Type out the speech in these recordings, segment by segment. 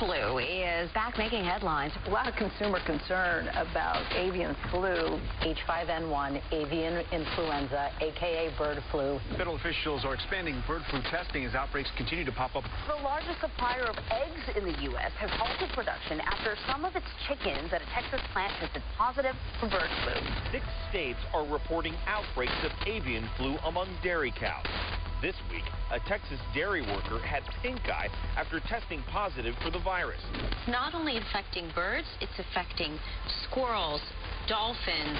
flu is back making headlines. A lot of consumer concern about avian flu. H5N1, avian influenza, a.k.a. bird flu. Federal officials are expanding bird flu testing as outbreaks continue to pop up. The largest supplier of eggs in the U.S. has halted production after some of its chickens at a Texas plant tested positive for bird flu. 6 states are reporting outbreaks of avian flu among dairy cows. This week, a Texas dairy worker had pink eye after testing positive for the virus. It's not only affecting birds, it's affecting squirrels, dolphins,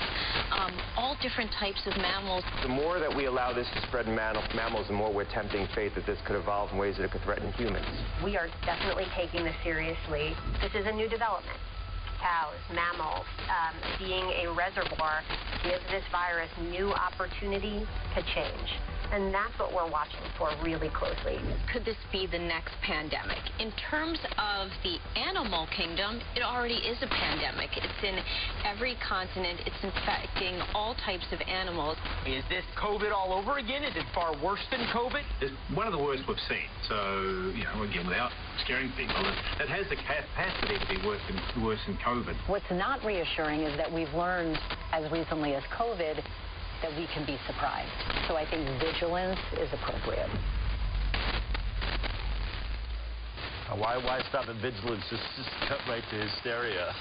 all different types of mammals. The more that we allow this to spread in mammals, the more we're tempting fate that this could evolve in ways that it could threaten humans. We are definitely taking this seriously. This is a new development. Cows, mammals, being a reservoir gives this virus new opportunity to change. And that's what we're watching for really closely. Could this be the next pandemic? In terms of the animal kingdom, it already is a pandemic. It's in every continent. It's infecting all types of animals. Is this COVID all over again? Is it far worse than COVID? It's one of the worst we've seen. So, again, without scaring people, it has the capacity to be worse than COVID. What's not reassuring is that we've learned as recently as COVID that we can be surprised. So I think vigilance is appropriate. Why stop at vigilance? Just cut right to hysteria.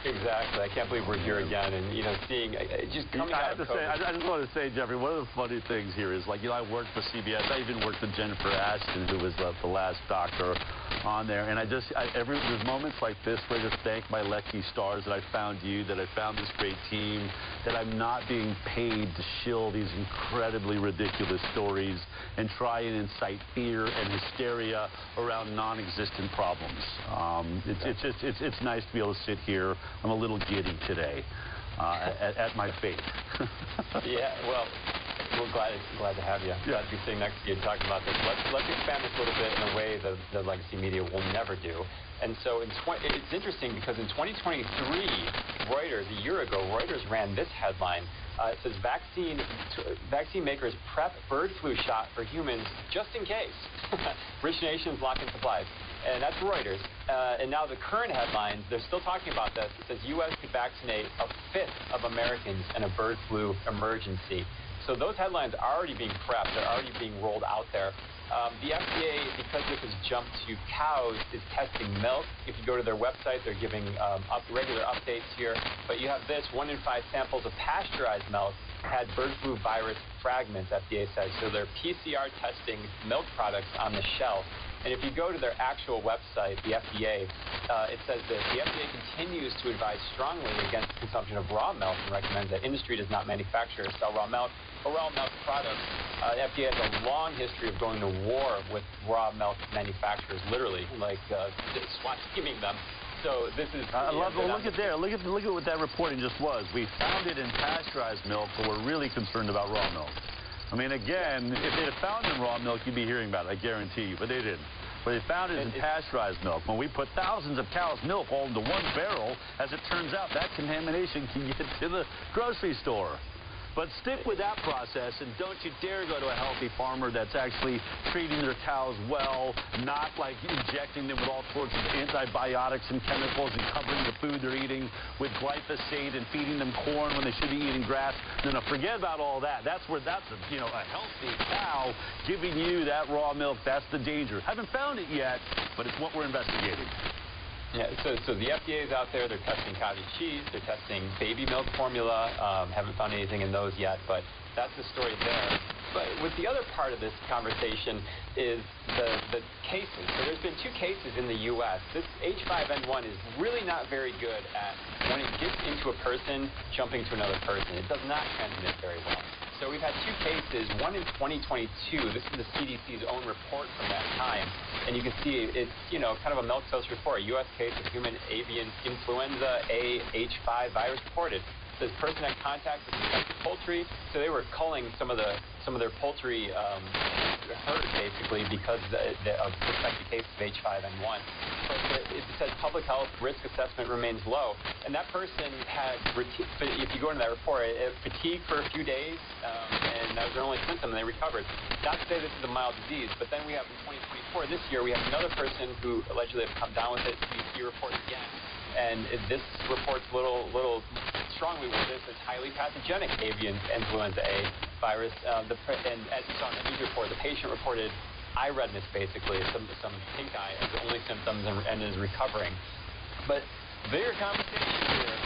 Exactly. I can't believe we're here again, and seeing just coming out of COVID. I just want to say, Jeffrey, one of the funny things here is, I worked for CBS. I even worked with Jennifer Ashton, who was the last doctor on there, and there's moments like this where I just thank my lucky stars that I found you, that I found this great team, that I'm not being paid to shill these incredibly ridiculous stories and try and incite fear and hysteria around non-existent problems. It's nice to be able to sit here. I'm a little giddy today at my fate. Yeah, well, we're glad to have you. Glad to be sitting next to you and talking about this. Let's expand this a little bit in a way that the legacy media will never do. And so it's interesting because in 2023, Reuters, a year ago, Reuters ran this headline. It says, vaccine makers prep bird flu shot for humans just in case. Rich nations lock in supplies. And that's Reuters. And now the current headlines, they're still talking about this. It says U.S. could vaccinate 1/5 of Americans in a bird flu emergency. So those headlines are already being prepped. They're already being rolled out there. The FDA, because this has jumped to cows, is testing milk. If you go to their website, they're giving regular updates here. But you have this, 1 in 5 samples of pasteurized milk had bird flu virus fragments, FDA says. So they're PCR testing milk products on the shelf. And if you go to their actual website, the FDA, it says that the FDA continues to advise strongly against the consumption of raw milk and recommends that industry does not manufacture or sell raw milk or raw milk products. The FDA has a long history of going to war with raw milk manufacturers, literally, SWAT teaming them. So this is. I love it. Look at what that reporting just was. We found it in pasteurized milk, but we're really concerned about raw milk. I mean, again, if they had found it in raw milk, you'd be hearing about it, I guarantee you, but they didn't. But they found it in pasteurized milk. When we put thousands of cows' milk all into one barrel, as it turns out, that contamination can get to the grocery store. But stick with that process, and don't you dare go to a healthy farmer that's actually treating their cows well, not injecting them with all sorts of antibiotics and chemicals and covering the food they're eating with glyphosate and feeding them corn when they should be eating grass. No, forget about all that. That's a healthy cow giving you that raw milk. That's the danger. Haven't found it yet, but it's what we're investigating. Yeah, so the FDA is out there. They're testing cottage cheese. They're testing baby milk formula. Haven't found anything in those yet, but that's the story there. But with the other part of this conversation is the cases. So there's been 2 cases in the U.S. This H5N1 is really not very good at, when it gets into a person, jumping to another person. It does not transmit very well. So we've had 2 cases, one in 2022. This is the CDC's own report from that time. And you can see it's, kind of a milquetoast report. A U.S. case of human avian influenza A H5 virus reported. the person had contact with infected poultry, so they were culling some of their poultry herd basically because of suspected cases of H5N1. But it says public health risk assessment remains low, and that person had, if you go into that report, fatigue for a few days, and that was their only symptom, and they recovered. Not to say this is a mild disease, but then we have in 2024, this year, we have another person who allegedly have come down with it. CDC report again, and this report's a little strongly worded. It's highly pathogenic avian influenza A virus, and as you saw in the news report, the patient reported eye redness, basically, some pink eye as the only symptoms, and is recovering. But bigger conversation here.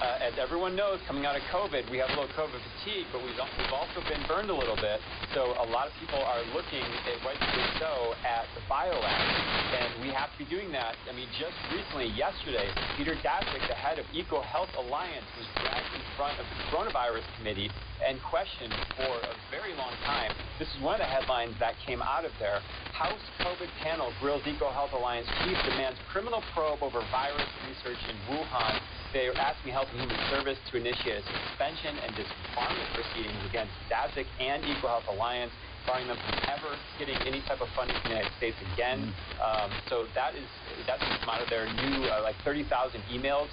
As everyone knows, coming out of COVID, we have a little COVID fatigue, but we've also been burned a little bit. So a lot of people are looking, rightfully so, at the biolab, and we have to be doing that. I mean, just recently, yesterday, Peter Daszak, the head of EcoHealth Alliance, was dragged in front of the Coronavirus Committee and questioned for a very long time. This is one of the headlines that came out of there. House COVID panel grills EcoHealth Alliance chief, demands criminal probe over virus research in Wuhan. They are asking Health and Human Service to initiate a suspension and disbarment proceedings against Daszak and EcoHealth Alliance, barring them from ever getting any type of funding from the United States again. So that's just come out of their new, like 30,000 emails.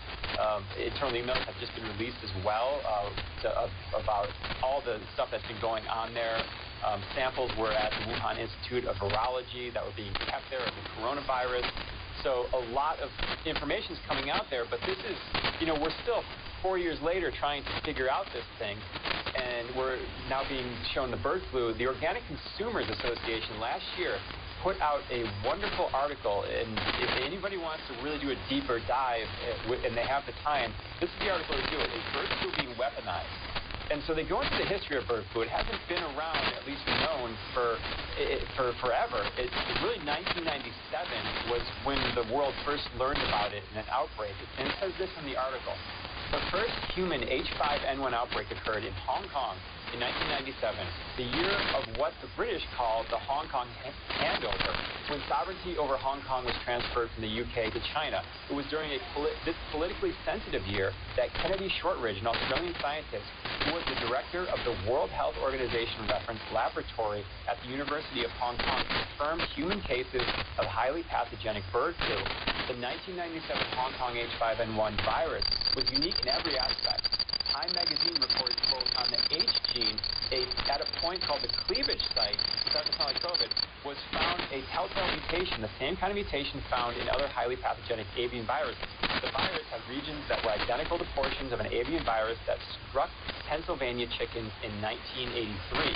Internal emails have just been released as well about all the stuff that's been going on there. Samples were at the Wuhan Institute of Virology that were being kept there of the coronavirus. So a lot of information is coming out there, but this is, we're still 4 years later trying to figure out this thing, and we're now being shown the bird flu. The Organic Consumers Association last year put out a wonderful article, and if anybody wants to really do a deeper dive, and they have the time, this is the article to do it. Is bird flu being weaponized? And so they go into the history of bird flu. It hasn't been around, at least known, for forever. It's really 1997 was when the world first learned about it in an outbreak. And it says this in the article. The first human H5N1 outbreak occurred in Hong Kong in 1997, the year of what the British called the Hong Kong handover, when sovereignty over Hong Kong was transferred from the UK to China. It was during this politically sensitive year that Kennedy Shortwave, an Australian scientist who was the director of the World Health Organization reference laboratory at the University of Hong Kong, confirmed human cases of highly pathogenic bird flu. The 1997 Hong Kong H5N1 virus was unique in every aspect. Time magazine reported, quote, on the H gene, at a point called the cleavage site, which doesn't sound like COVID, was found a telltale mutation, the same kind of mutation found in other highly pathogenic avian viruses. The virus had regions that were identical to portions of an avian virus that struck Pennsylvania chickens in 1983.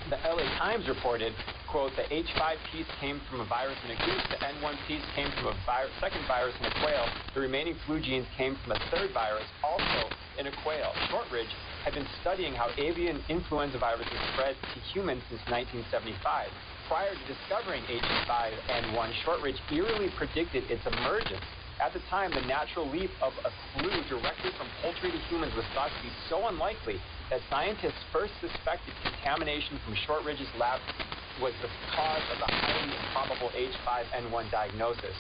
The LA Times reported, quote, the H5 piece came from a virus in a goose, the N1 piece came from a second virus in a quail, the remaining flu genes came from a third virus, also in a quail. Shortridge had been studying how avian influenza viruses spread to humans since 1975. Prior to discovering H5N1, Shortridge eerily predicted its emergence. At the time, the natural leap of a flu directly from poultry to humans was thought to be so unlikely that scientists first suspected contamination from Shortridge's lab was the cause of the highly improbable H5N1 diagnosis.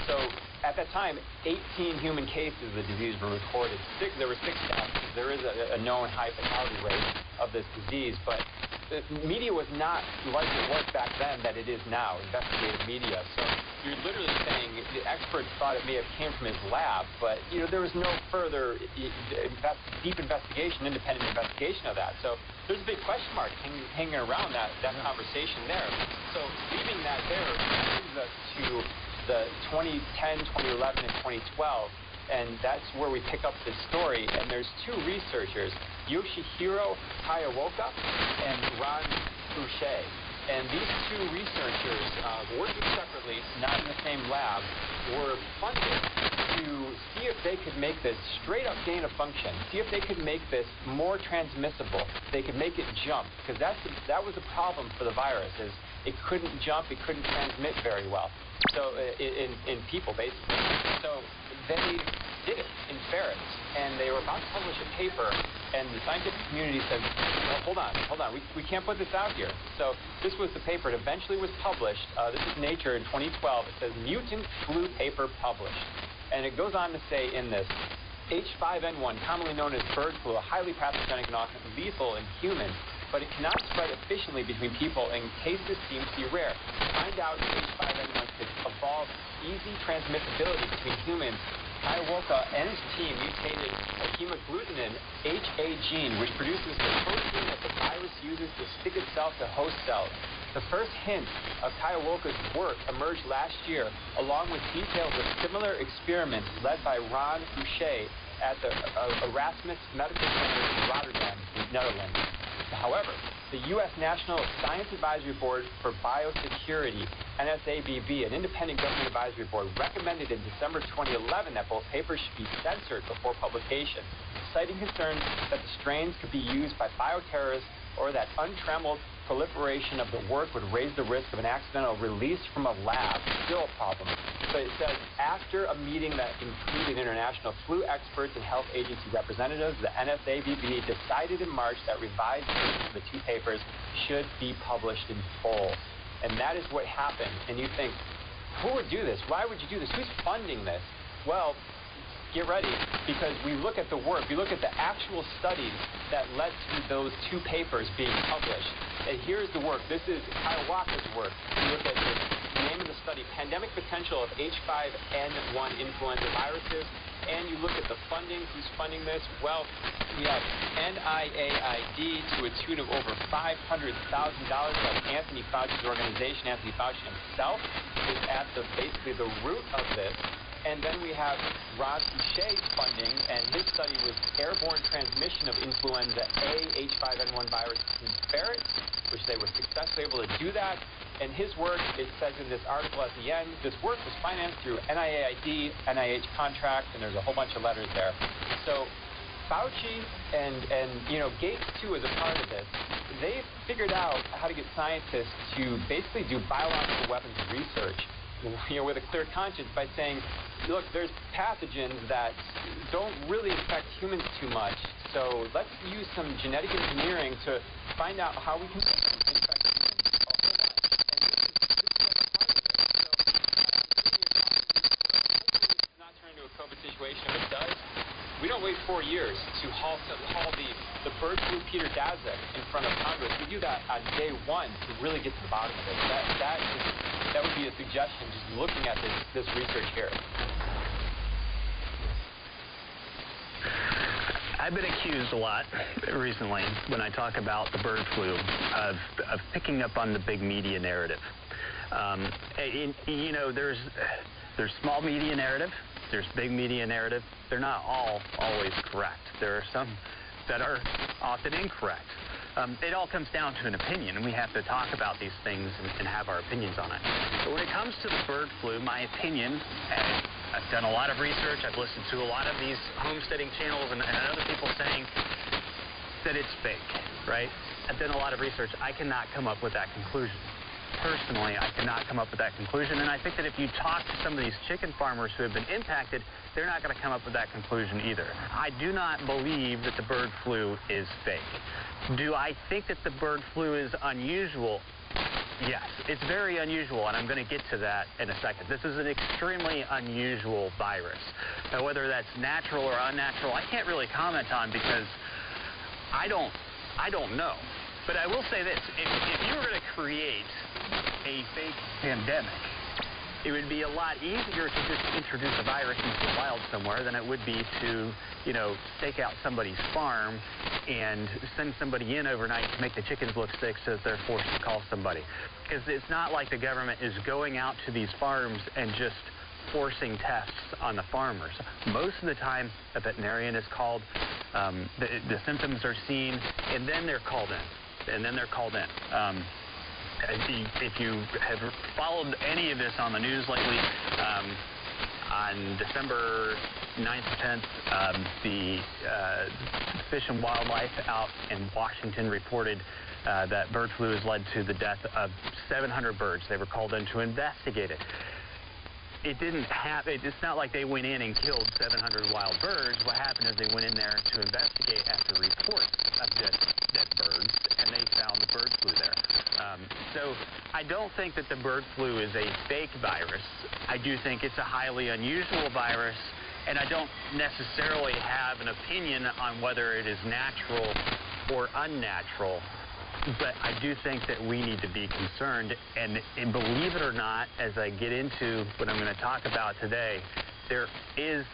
So at that time, 18 human cases of the disease were recorded. There were 6 deaths. There is a known high fatality rate of this disease, but the media was not like it was back then that it is now, investigative media. So you're literally saying the experts thought it may have came from his lab, but there was no further deep investigation, independent investigation of that. So there's a big question mark hanging around that conversation there. So leaving that there brings us to the 2010, 2011, and 2012. And that's where we pick up this story. And there's 2 researchers, Yoshihiro Tayaoka and Ron Boucher. And these 2 researchers, working separately, not in the same lab, were funded to see if they could make this straight up gain of function, see if they could make this more transmissible, they could make it jump, because that was the problem for the virus, is it couldn't jump, it couldn't transmit very well. So in people, basically. So they did it in ferrets, and they were about to publish a paper, and the scientific community said, well, hold on, we can't put this out here. So this was the paper. It eventually was published. This is Nature in 2012. It says, mutant flu paper published. And it goes on to say in this, H5N1, commonly known as bird flu, a highly pathogenic and often lethal in humans, but it cannot spread efficiently between people, and cases seem to be rare. To find out if H5N1 could evolve easy transmissibility between humans, Kiowoka and his team mutated a hemagglutinin HA gene, which produces the protein that the virus uses to stick itself to host cells. The first hint of Kiowoka's work emerged last year, along with details of similar experiments led by Ron Boucher at the Erasmus Medical Center in Rotterdam, Netherlands. However, the U.S. National Science Advisory Board for Biosecurity, NSABB, an independent government advisory board, recommended in December 2011 that both papers should be censored before publication, citing concerns that the strains could be used by bioterrorists or that untrammeled proliferation of the work would raise the risk of an accidental release from a lab. Still a problem. But it says, after a meeting that included international flu experts and health agency representatives, the NSABB decided in March that revised versions of the two papers should be published in full. And that is what happened. And you think, who would do this? Why would you do this? Who's funding this? Well, get ready, because we look at the work, we look at the actual studies that led to those two papers being published. And here's the work. This is Kiowoka's work. You look at the name of the study, Pandemic Potential of H5N1 Influenza Viruses, and you look at the funding, who's funding this. Well, we have NIAID to a tune of over $500,000. That's Anthony Fauci's organization. Anthony Fauci himself is at basically the root of this. And then we have Ron Boucher's funding, and his study was airborne transmission of influenza A H5N1 virus in ferrets, which they were successfully able to do that. And his work, it says in this article at the end, this work was financed through NIAID, NIH contracts, and there's a whole bunch of letters there. So Fauci and Gates, too, is a part of this. They've figured out how to get scientists to basically do biological weapons research, with a clear conscience, by saying, look, there's pathogens that don't really affect humans too much, so let's use some genetic engineering to find out how we can infect humans a whole lot. And this is not turn into a COVID situation. If it does, we don't wait 4 years to haul the bird flu Peter Daszak in front of Congress. We do that on day one to really get to the bottom of it. That would be a suggestion, just looking at this research here. I've been accused a lot recently when I talk about the bird flu of picking up on the big media narrative. There's small media narrative, there's big media narrative. They're not all always correct. There are some that are often incorrect. It all comes down to an opinion, and we have to talk about these things and have our opinions on it. But when it comes to the bird flu, my opinion, and I've done a lot of research, I've listened to a lot of these homesteading channels and other people saying that it's fake, right? I've done a lot of research. I cannot come up with that conclusion. Personally, I cannot come up with that conclusion, and I think that if you talk to some of these chicken farmers who have been impacted, they're not going to come up with that conclusion either. I do not believe that the bird flu is fake. Do I think that the bird flu is unusual? Yes, it's very unusual, and I'm going to get to that in a second. This is an extremely unusual virus. Now, whether that's natural or unnatural, I can't really comment on because I don't know. But I will say this, if you were going to create a fake pandemic, it would be a lot easier to just introduce a virus into the wild somewhere than it would be to, stake out somebody's farm and send somebody in overnight to make the chickens look sick so that they're forced to call somebody. Because it's not like the government is going out to these farms and just forcing tests on the farmers. Most of the time, a veterinarian is called, the symptoms are seen, and then they're called in. If you have followed any of this on the news lately, on December 9th or 10th, the Fish and Wildlife out in Washington reported that bird flu has led to the death of 700 birds. They were called in to investigate it. It's not like they went in and killed 700 wild birds. What happened is they went in there to investigate after reports of dead birds, and they found the bird flu there. So I don't think that the bird flu is a fake virus. I do think it's a highly unusual virus, And I don't necessarily have an opinion on whether it is natural or unnatural, but I do think that we need to be concerned. And believe it or not, as I get into what I'm going to talk about today, there is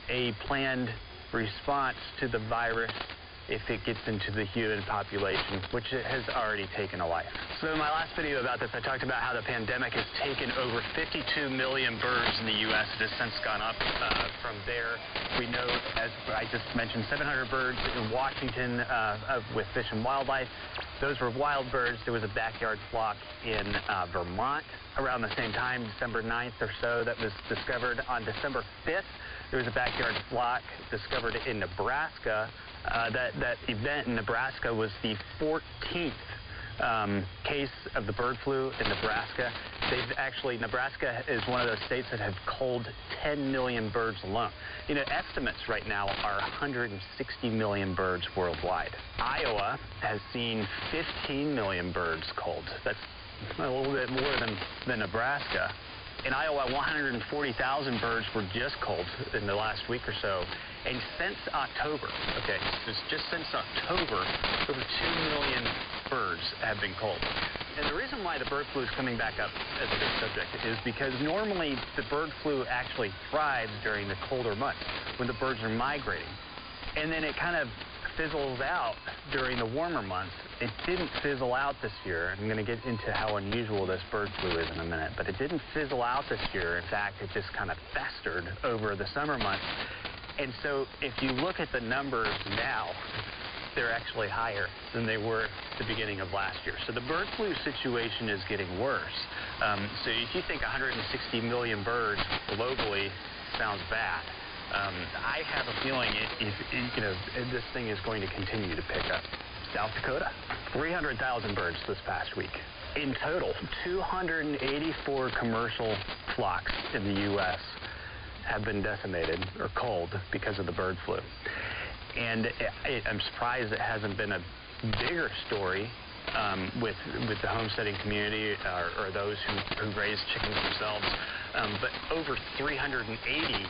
a planned response to the virus if it gets into the human population, which has already taken a life. So in my last video about this, I talked about how the pandemic has taken over 52 million birds in the U.S. It has since gone up from there. We know, as I just mentioned, 700 birds in Washington with Fish and Wildlife. Those were wild birds. There was a backyard flock in Vermont around the same time, December 9th or so, that was discovered. On December 5th, there was a backyard flock discovered in Nebraska. That event in Nebraska was the 14th case of the bird flu in Nebraska. Nebraska is one of those states that have culled 10 million birds alone. You know, estimates right now are 160 million birds worldwide. Iowa has seen 15 million birds culled. That's a little bit more than Nebraska. In Iowa, 140,000 birds were just culled in the last week or so. And since October, just since October, over 2 million birds have been culled. And the reason why the bird flu is coming back up as a good subject is because normally the bird flu actually thrives during the colder months when the birds are migrating. And then it kind of fizzles out during the warmer months. It didn't fizzle out this year. I'm going to get into how unusual this bird flu is in a minute, but it didn't fizzle out this year. In fact, it just kind of festered over the summer months. And so if you look at the numbers now, they're actually higher than they were at the beginning of last year. So the bird flu situation is getting worse. So if you think 160 million birds globally sounds bad, I have a feeling this thing is going to continue to pick up. South Dakota, 300,000 birds this past week. In total, 284 commercial flocks in the U.S. have been decimated or culled because of the bird flu. And I'm surprised it hasn't been a bigger story with the homesteading community or those who raise chickens themselves. But over 380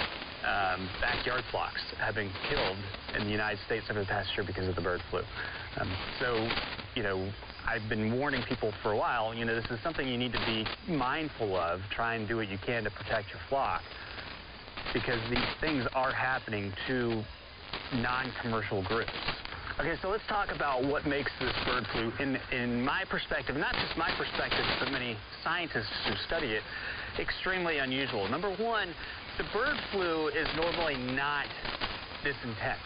backyard flocks have been killed in the United States over the past year because of the bird flu. So, I've been warning people for a while, this is something you need to be mindful of. Try and do what you can to protect your flock, because these things are happening to non-commercial groups. Okay, so let's talk about what makes this bird flu, in my perspective, not just my perspective, but many scientists who study it, extremely unusual. Number one, the bird flu is normally not this intense.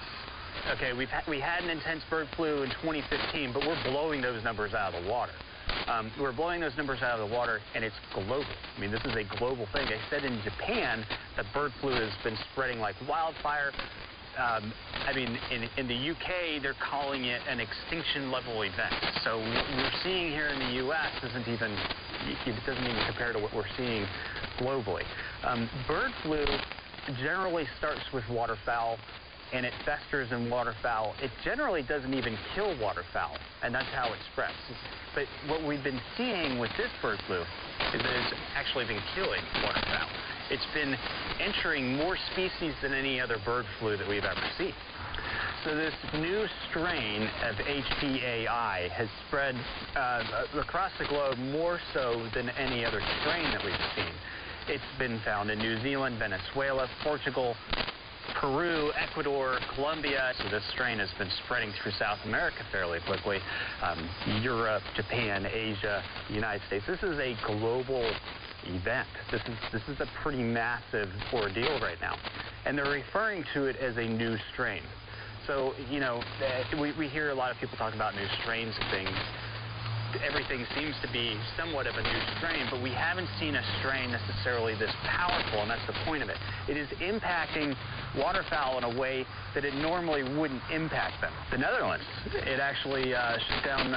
Okay, we had an intense bird flu in 2015, but we're blowing those numbers out of the water. We're blowing those numbers out of the water, and it's global. I mean, this is a global thing. They said in Japan that bird flu has been spreading like wildfire. In the UK, they're calling it an extinction-level event. So what we're seeing here in the U.S. doesn't even compare to what we're seeing globally. Bird flu generally starts with waterfowl, and it festers in waterfowl. It generally doesn't even kill waterfowl, and that's how it spreads. But what we've been seeing with this bird flu is that it's actually been killing waterfowl. It's been entering more species than any other bird flu that we've ever seen. So this new strain of HPAI has spread across the globe more so than any other strain that we've seen. It's been found in New Zealand, Venezuela, Portugal, Peru, Ecuador, Colombia. So this strain has been spreading through South America fairly quickly. Europe, Japan, Asia, the United States. This is a global event. This is a pretty massive ordeal right now. And they're referring to it as a new strain. So, we hear a lot of people talk about new strains of things. Everything seems to be somewhat of a new strain, but we haven't seen a strain necessarily this powerful, and that's the point of it. It is impacting waterfowl in a way that it normally wouldn't impact them. The Netherlands, it actually shut down,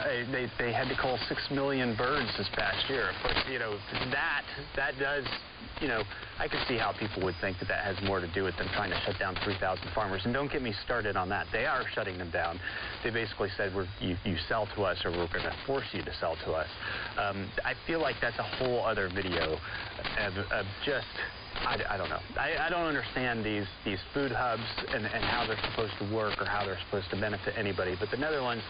they had to cull 6 million birds this past year. Of course, that does you know, I can see how people would think that that has more to do with them trying to shut down 3,000 farmers. And don't get me started on that. They are shutting them down. They basically said, you sell to us or we're going to force you to sell to us. I feel like that's a whole other video of just... I don't know. I don't understand these food hubs and how they're supposed to work or how they're supposed to benefit anybody. But the Netherlands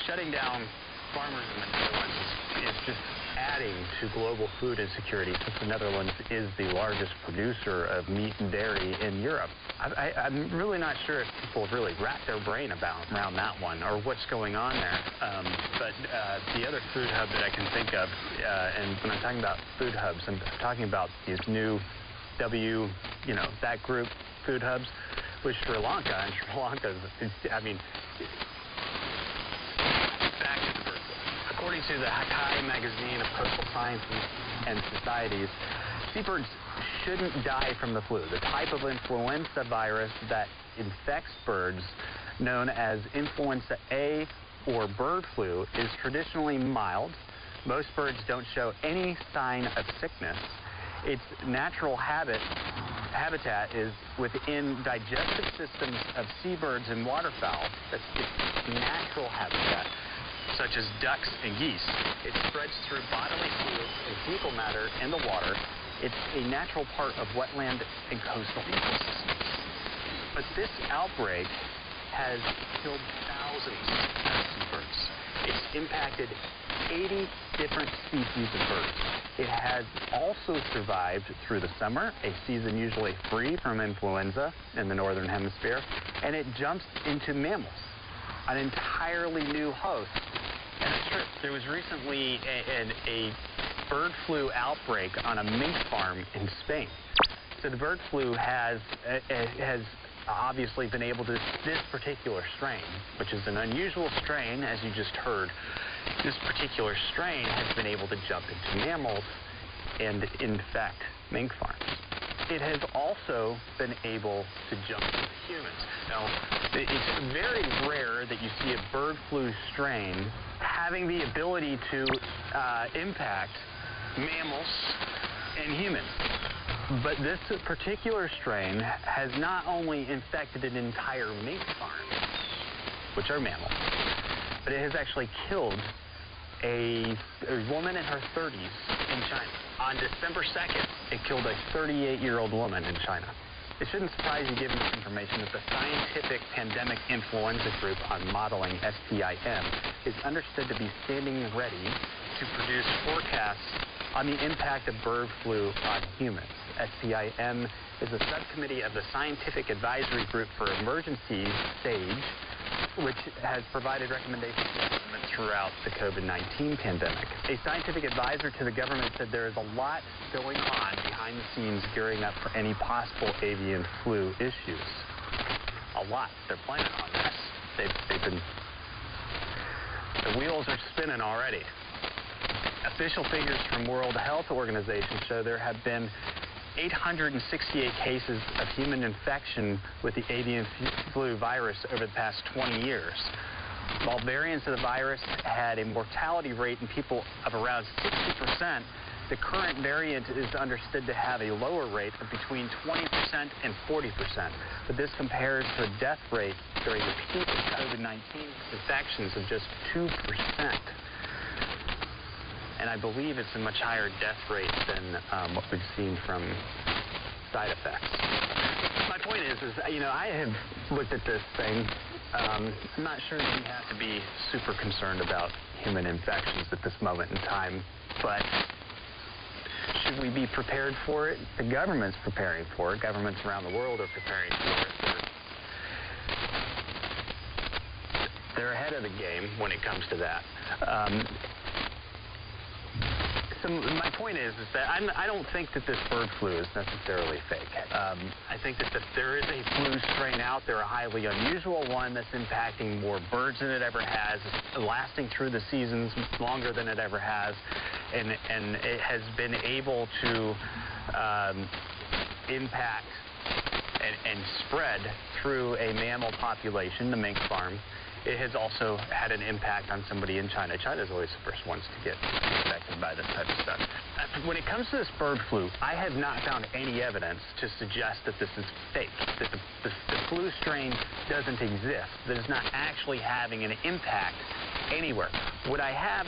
shutting down farmers in the Netherlands is just adding to global food insecurity, since the Netherlands is the largest producer of meat and dairy in Europe. I'm really not sure if people really wrap their brain around that one or what's going on there. But the other food hub that I can think of, and when I'm talking about food hubs, I'm talking about these new that group food hubs with Sri Lanka. And Sri Lanka, I mean, back to the bird flu. According to the Hakai magazine of Coastal Science and Societies, seabirds shouldn't die from the flu. The type of influenza virus that infects birds, known as influenza A or bird flu, is traditionally mild. Most birds don't show any sign of sickness. Its natural habitat is within digestive systems of seabirds and waterfowl. That's its natural habitat, such as ducks and geese. It spreads through bodily fluids and fecal matter in the water. It's a natural part of wetland and coastal ecosystems. But this outbreak has killed thousands of seabirds. It's impacted 80 different species of birds. It has also survived through the summer, a season usually free from influenza in the northern hemisphere, and it jumps into mammals, an entirely new host. And it's true. There was recently a bird flu outbreak on a mink farm in Spain. So the bird flu has obviously been able to, this particular strain, which is an unusual strain, as you just heard, this particular strain has been able to jump into mammals and infect mink farms. It has also been able to jump into humans. Now, it's very rare that you see a bird flu strain having the ability to impact mammals and humans. But this particular strain has not only infected an entire mink farm, which are mammals, but it has actually killed a woman in her 30s in China. On December 2nd, it killed a 38-year-old woman in China. It shouldn't surprise you, given this information, that the Scientific Pandemic Influenza Group on Modeling, SPIM, is understood to be standing ready to produce forecasts on the impact of bird flu on humans. SPIM is a subcommittee of the Scientific Advisory Group for Emergencies, SAGE, which has provided recommendations to the government throughout the COVID-19 pandemic. A scientific advisor to the government said there is a lot going on behind the scenes gearing up for any possible avian flu issues. A lot. They're planning on this. The wheels are spinning already. Official figures from World Health Organization show there have been 868 cases of human infection with the avian flu virus over the past 20 years. While variants of the virus had a mortality rate in people of around 60%, the current variant is understood to have a lower rate of between 20% and 40%. But this compares to a death rate during the peak of COVID-19 infections of just 2%. And I believe it's a much higher death rate than what we've seen from side effects. My point is I have looked at this thing. I'm not sure that you have to be super concerned about human infections at this moment in time, but should we be prepared for it? The government's preparing for it. Governments around the world are preparing for it. They're ahead of the game when it comes to that. So my point is that I don't think that this bird flu is necessarily fake. I think that there is a flu strain out there, a highly unusual one that's impacting more birds than it ever has, lasting through the seasons longer than it ever has, and it has been able to impact and spread through a mammal population, the mink farm, it has also had an impact on somebody in China. China's always the first ones to get affected by this type of stuff. When it comes to this bird flu, I have not found any evidence to suggest that this is fake, that the flu strain doesn't exist, that it's not actually having an impact anywhere. What I have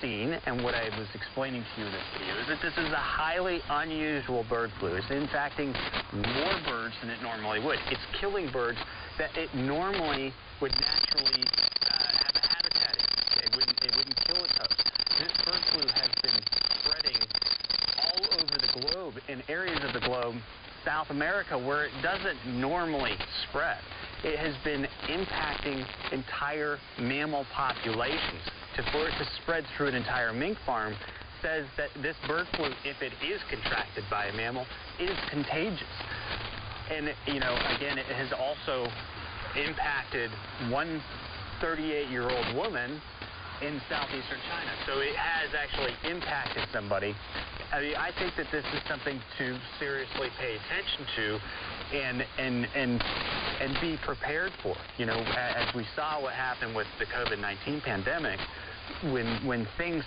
seen, and what I was explaining to you in this video, is that this is a highly unusual bird flu. It's infecting more birds than it normally would. It's killing birds that it normally would naturally have a habitat in. It wouldn't kill its host. This bird flu has been spreading all over the globe, in areas of the globe, South America, where it doesn't normally spread. It has been impacting entire mammal populations. For it to spread through an entire mink farm says that this bird flu, if it is contracted by a mammal, is contagious. And, you know, again, it has also impacted one 38-year-old woman in southeastern China. So it has actually impacted somebody. I mean, I think that this is something to seriously pay attention to and be prepared for. You know, as we saw what happened with the COVID-19 pandemic, when things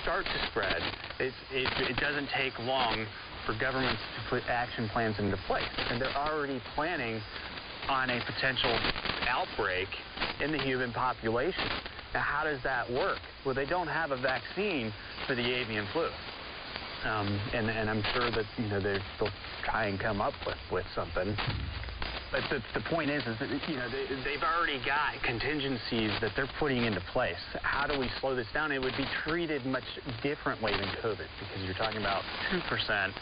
start to spread, it doesn't take long for governments to put action plans into place. And they're already planning on a potential outbreak in the human population. Now, how does that work? Well, they don't have a vaccine for the avian flu. And I'm sure that, you know, they'll try and come up with something. But the point is that, you know, they've already got contingencies that they're putting into place. How do we slow this down? It would be treated much differently than COVID, because you're talking about 2%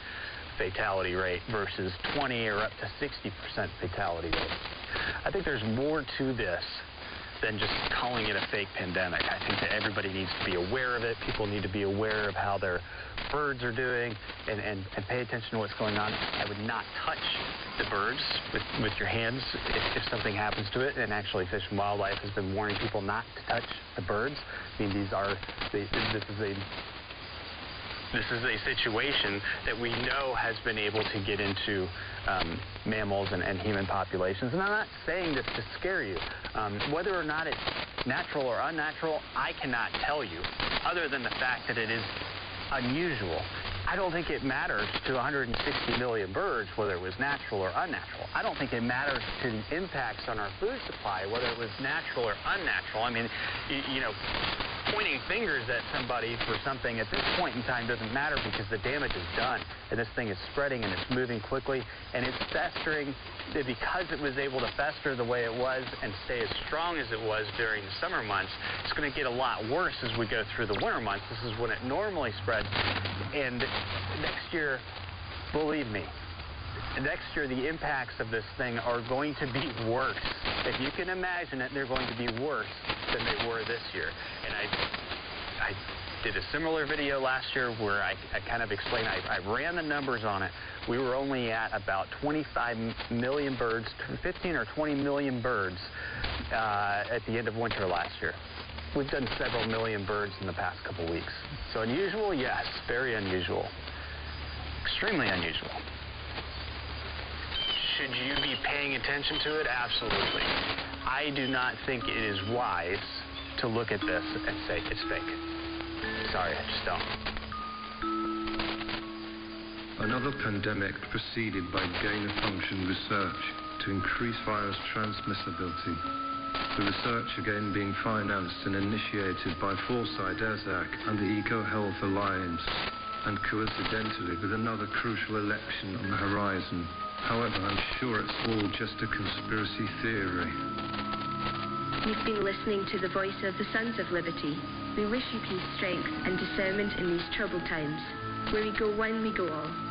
fatality rate versus 20 or up to 60% fatality rate. I think there's more to this than just calling it a fake pandemic. I think that everybody needs to be aware of it. People need to be aware of how their birds are doing and pay attention to what's going on. I would not touch the birds with your hands if something happens to it. And actually, Fish and Wildlife has been warning people not to touch the birds. I mean, this is a situation that we know has been able to get into mammals and human populations. And I'm not saying this to scare you. Whether or not it's natural or unnatural, I cannot tell you, other than the fact that it is unusual. I don't think it matters to 160 million birds whether it was natural or unnatural. I don't think it matters to the impacts on our food supply whether it was natural or unnatural. I mean, you know, pointing fingers at somebody for something at this point in time doesn't matter, because the damage is done, and this thing is spreading and it's moving quickly, and it's festering. Because it was able to fester the way it was and stay as strong as it was during the summer months, it's going to get a lot worse as we go through the winter months. This is when it normally spreads. And next year, believe me, next year the impacts of this thing are going to be worse. If you can imagine it, they're going to be worse than they were this year. And I did a similar video last year where I kind of explained, I ran the numbers on it. We were only at about 25 million birds, 15 or 20 million birds at the end of winter last year. We've done several million birds in the past couple weeks. So unusual? Yes, very unusual. Extremely unusual. Should you be paying attention to it? Absolutely. I do not think it is wise to look at this and say it's fake. Sorry, I just don't. Another pandemic preceded by gain-of-function research to increase virus transmissibility. The research again being financed and initiated by Foresight ESAC and the EcoHealth Alliance, and coincidentally with another crucial election on the horizon. However, I'm sure it's all just a conspiracy theory. You've been listening to the voice of the Sons of Liberty. We wish you peace, strength and discernment in these troubled times. Where we go one, we go all.